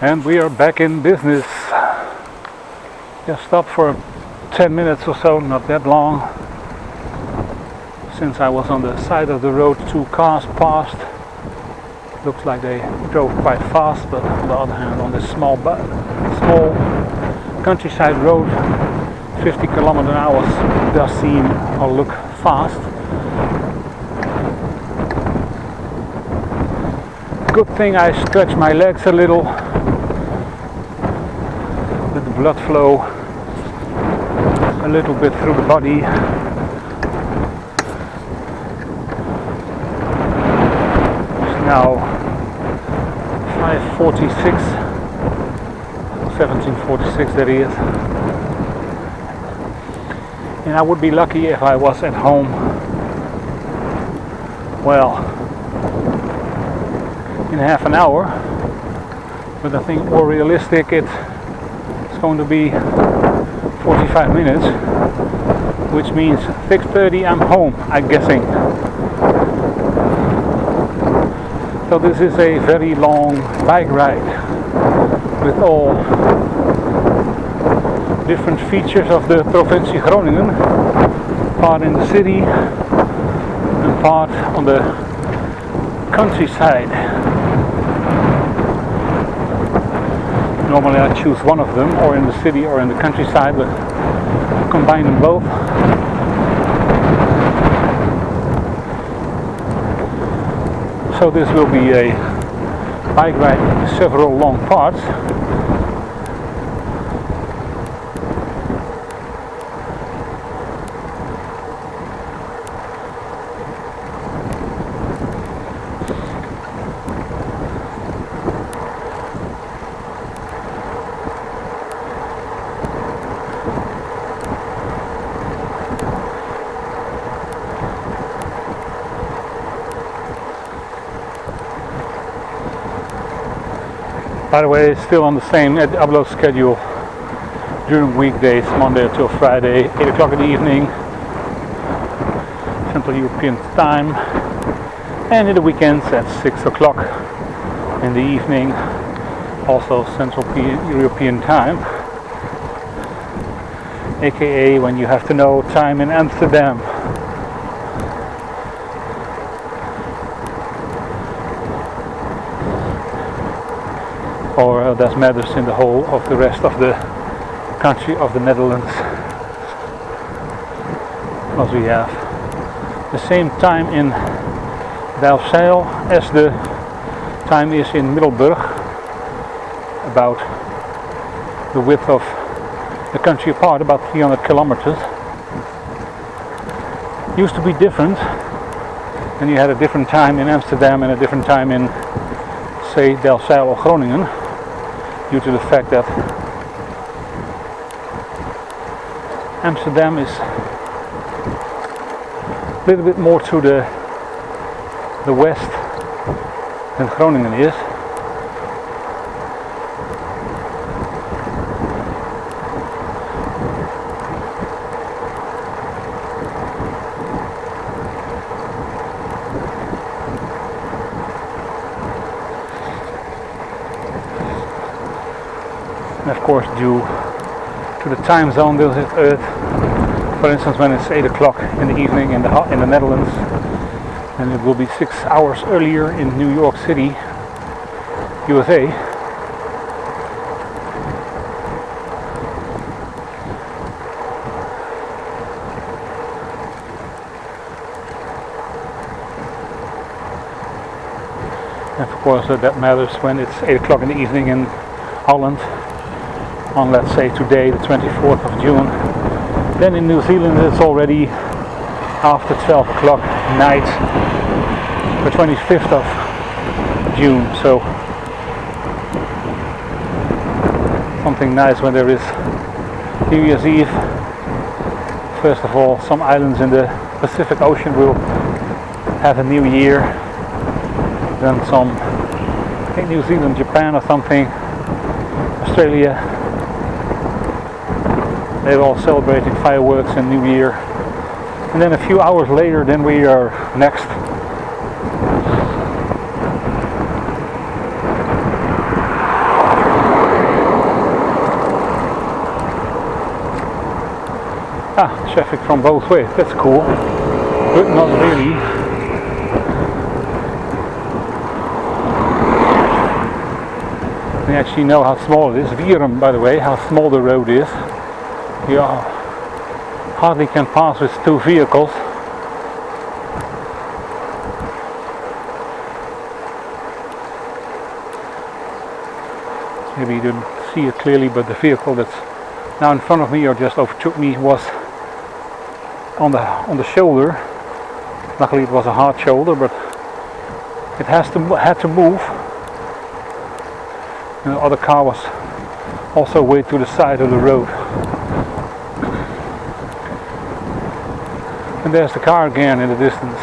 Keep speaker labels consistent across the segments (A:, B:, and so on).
A: And we are back in business. Just stopped for 10 minutes or so, not that long. Since I was on the side of the road, two cars passed. Looks like they drove quite fast, but on the other hand, on this small countryside road, 50 km/h does seem or look fast. Good thing I stretch my legs a little. Let the blood flow a little bit through the body. It's now 5:46, 17:46 that is. And I would be lucky if I was at home, well, in half an hour, but I think more realistic it's going to be 45 minutes, which means 6:30 I'm home, I'm guessing. So this is a very long bike ride with all different features of the provincie Groningen, part in the city and part on the countryside. Normally I choose one of them, or in the city or in the countryside, but combine them both. So this will be a bike ride in several long parts. By the way, still on the same upload schedule during weekdays, Monday till Friday, 8 o'clock in the evening, Central European time, and in the weekends at 6 o'clock in the evening, also Central European time, aka when you have to know time in Amsterdam. Or that matters in the whole of the rest of the country of the Netherlands, because we have the same time in Delfzijl as the time is in Middelburg, about the width of the country apart, about 300 kilometers. Used to be different, and you had a different time in Amsterdam and a different time in, say, Delfzijl or Groningen, due to the fact that Amsterdam is a little bit more to the west than Groningen is. And of course, due to the time zone this is Earth, for instance, when it's 8 o'clock in the evening in the Netherlands, and it will be 6 hours earlier in New York City, USA. And of course, that matters when it's 8 o'clock in the evening in Holland, on, let's say, today, the 24th of June. Then in New Zealand it's already after 12 o'clock night, the 25th of June. So something nice when there is New Year's Eve. First of all, some islands in the Pacific Ocean will have a new year. Then some, I think New Zealand, Japan or something, Australia, they're all celebrating fireworks and New Year. And then a few hours later, then we are next. Traffic from both ways, that's cool, but not really. We actually know how small it is. Wierum, by the way, how small the road is. You hardly can pass with 2 vehicles. Maybe you didn't see it clearly, but the vehicle that's now in front of me or just overtook me was on the shoulder. Luckily it was a hard shoulder, but it had to move. And the other car was also way to the side of the road. And there's the car again in the distance.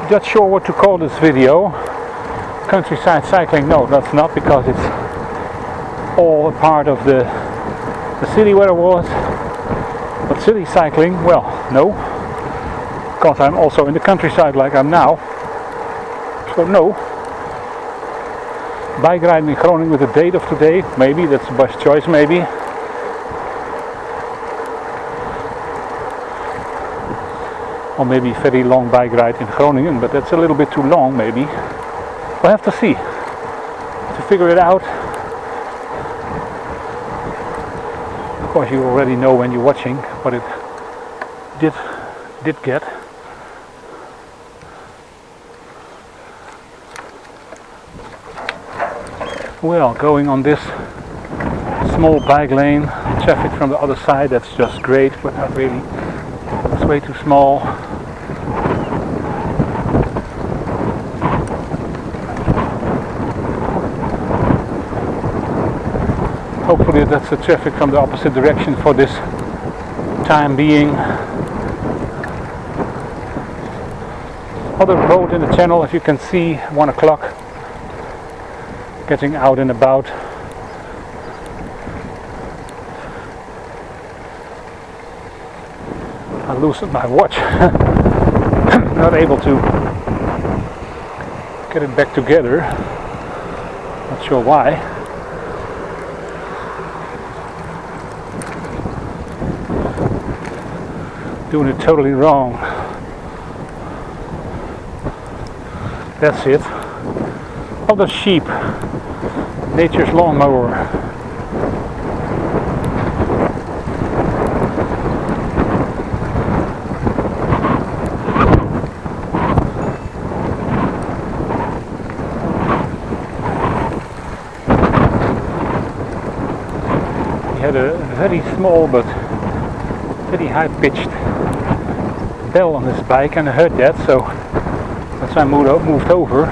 A: Not sure what to call this video. Countryside cycling? No, that's not, because it's all a part of the city where I was. But city cycling? Well, no, because I'm also in the countryside like I'm now. So no. Bike riding in Groningen with the date of today? Maybe, that's the best choice maybe. Or maybe very long bike ride in Groningen, but that's a little bit too long maybe. We'll have to see, to figure it out. Of course you already know when you're watching what it did get. Well, going on this small bike lane, traffic from the other side, that's just great, but not really. It's way too small. Hopefully that's the traffic from the opposite direction for this time being. Other road in the channel, if you can see, 1 o'clock. Getting out and about. I loosened my watch. Not able to get it back together. Not sure why. Doing it totally wrong. That's it. Other sheep. Nature's lawnmower. He had a very small but very high-pitched bell on his bike, and I heard that, so that's why I moved over.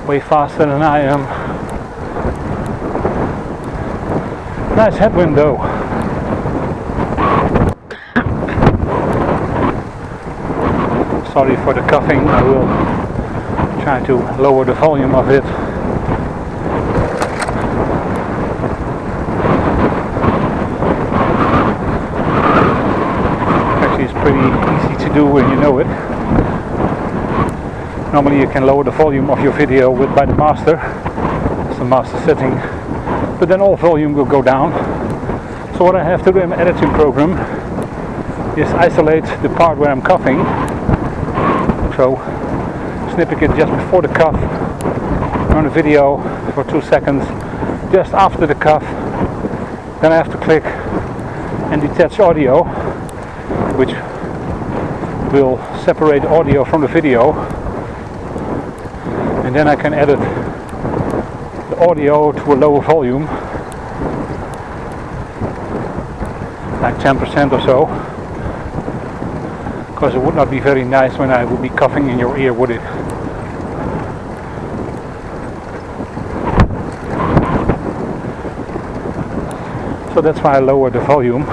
A: Way faster than I am. Nice headwind though. Sorry for the coughing, I will try to lower the volume of it. Actually it's pretty easy to do when you know it. Normally you can lower the volume of your video by the master. It's the master setting. But then all volume will go down. So what I have to do in my editing program is isolate the part where I'm coughing. So snipping it just before the cough, run the video for 2 seconds, just after the cough. Then I have to click and detach audio, which will separate the audio from the video. And then I can edit the audio to a lower volume, like 10% or so, because it would not be very nice when I would be coughing in your ear, would it? So that's why I lowered the volume.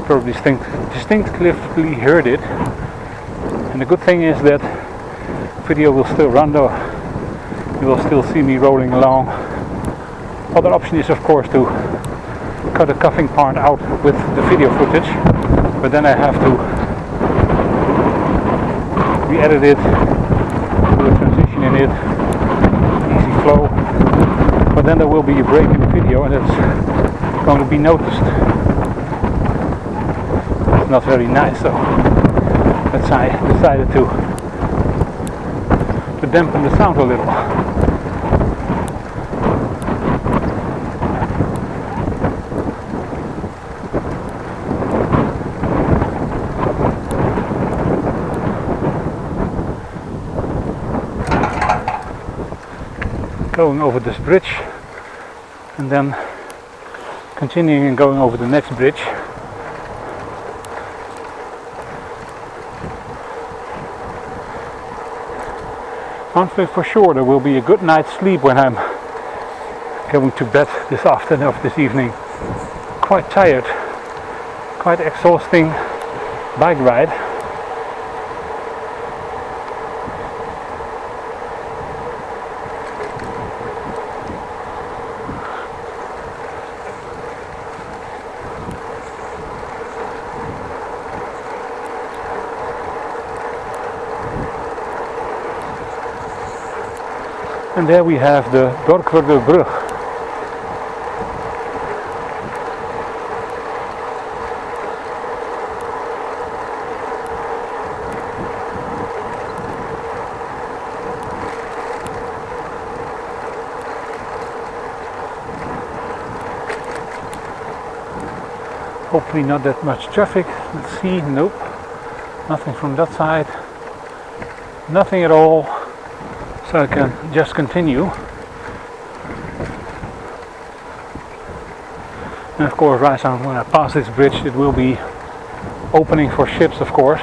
A: Probably distinctly heard it. And the good thing is that video will still run though. You will still see me rolling along. Other option is of course to cut a cuffing part out with the video footage, but then I have to re-edit it, do a transition in it, easy flow, but then there will be a break in the video and it's going to be noticed. It's not very nice, so that's why I decided to dampen the sound a little. Going over this bridge and then continuing and going over the next bridge. One thing for sure, there will be a good night's sleep when I'm going to bed this afternoon, this evening. Quite tired, quite exhausting bike ride. And there we have the Dorkwerd. Hopefully not that much traffic. Let's see, nope, nothing from that side, nothing at all. So I can just continue. And of course, right now when I pass this bridge, it will be opening for ships, of course.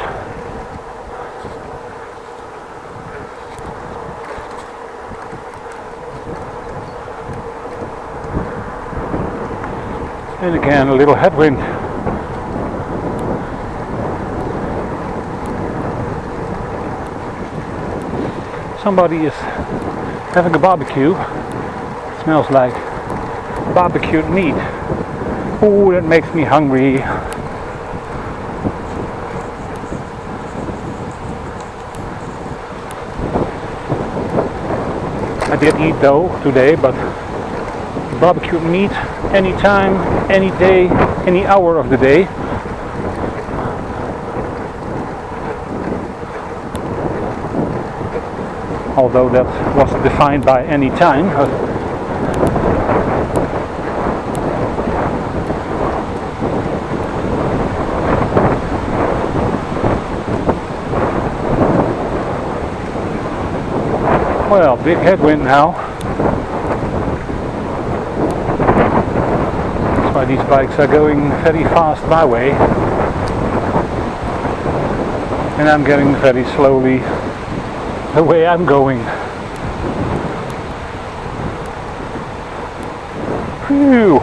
A: And again, a little headwind. Somebody is having a barbecue. It smells like barbecued meat. Ooh, that makes me hungry. I did eat though today, but barbecued meat anytime, any day, any hour of the day. Although that was defined by any time. Well, big headwind now. That's why these bikes are going very fast my way. And I'm getting very slowly the way I'm going. Phew.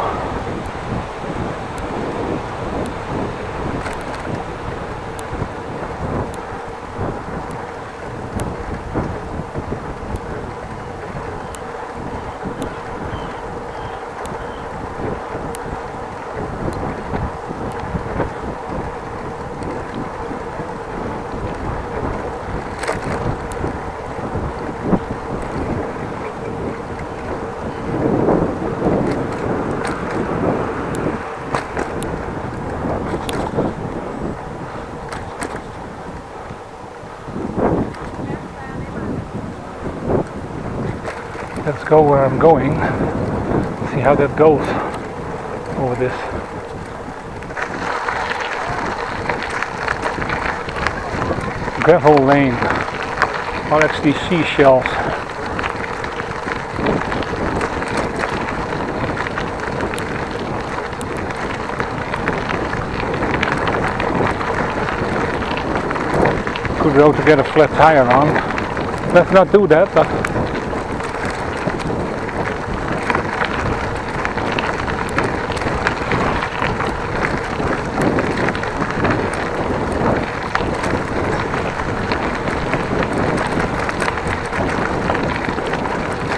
A: Let's go where I'm going, see how that goes over this. Gravel lane, or actually seashells. Good road to get a flat tire on. Let's not do that, but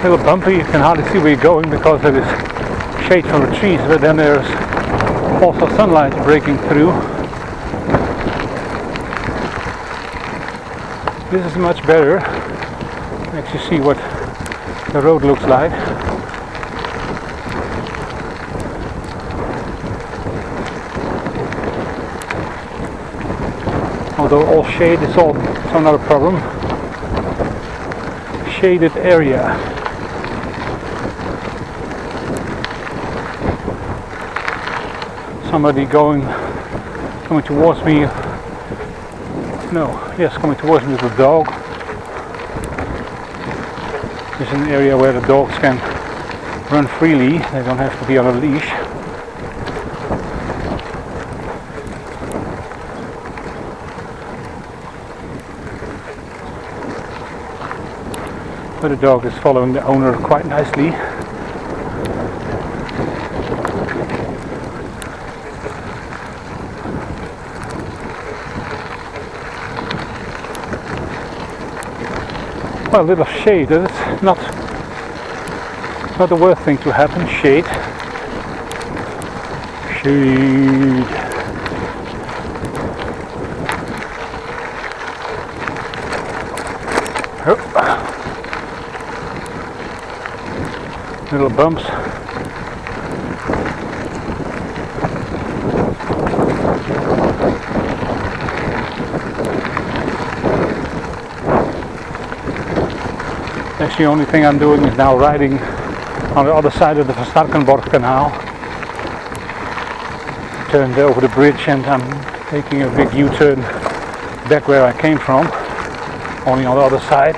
A: a little bumpy. You can hardly see where you're going because it is shade from the trees, but then there's also sunlight breaking through. This is much better. Makes you see what the road looks like. Although all shade is also not a problem. Shaded area. Somebody coming towards me. Coming towards me with a dog. This is an area where the dogs can run freely. They don't have to be on a leash. But the dog is following the owner quite nicely. Well, a little shade, that's not the worst thing to happen. Shade. Little bumps. Actually, the only thing I'm doing is now riding on the other side of the Van Starkenborg canal. Turned over the bridge and I'm taking a big U-turn back where I came from. Only on the other side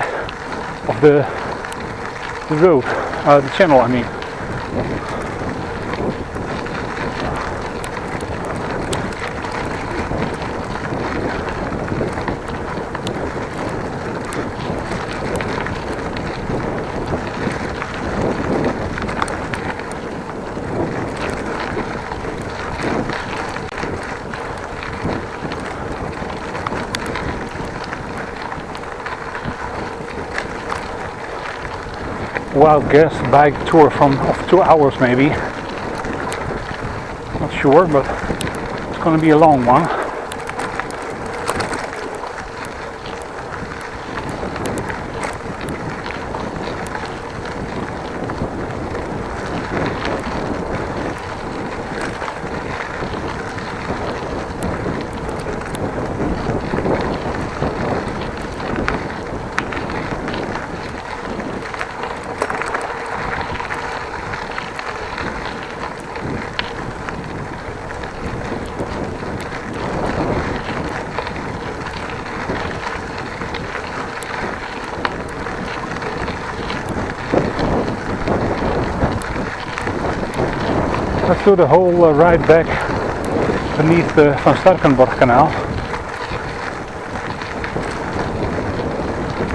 A: of the road, the channel I mean. Wild guess bike tour of 2 hours maybe. Not sure, but it's going to be a long one. Let's do the whole ride back beneath the Van Starkenborg canal.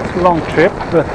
A: It's a long trip, but